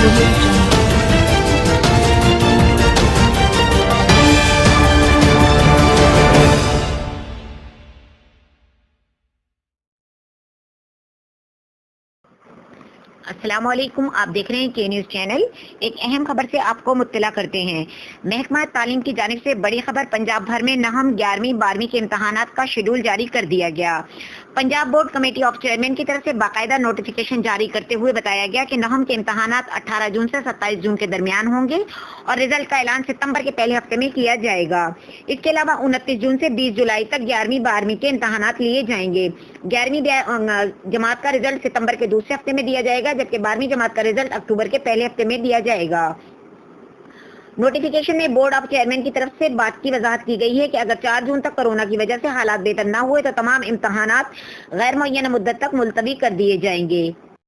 Audio Jungle. अस्सलामुअलैकुम, आप देख रहे हैं के न्यूज़ चैनल। एक अहम खबर से आपको मुत्तला करते हैं। महकमा तालीम की जानिब से बड़ी खबर, पंजाब भर में नहम 11वीं-12वीं के इम्तहानात का शेड्यूल जारी कर दिया गया। Punjab board committee of chairman की तरफ से बाकायदा नोटिफिकेशन जारी करते हुए बताया गया कि नहम के इम्तहानात 18 जून से 27 जून के दरमियान होंगे और रिजल्ट का ऐलान सितंबर के पहले हफ्ते में किया जाएगा। इसके अलावा 29 जून से 20 जुलाई तक 11वीं-12वीं के इम्तहानात लिए जाएंगे। 11वीं जमात का रिजल्ट सितंबर के दूसरे हफ्ते में दिया जाएगा, जबकि 12वीं जमात का रिजल्ट अक्टूबर के पहले हफ्ते में दिया जाएगा। नोटिफिकेशन में बोर्ड ऑफ चेयरमैन की तरफ से बात की वजाहत की गई है कि अगर 4 जून तक कोरोना की वजह से हालात बेहतर न हुए तो तमाम इम्तहानात गैर मुअय्यना मुद्दत तक मुलतवी कर दिए जाएंगे।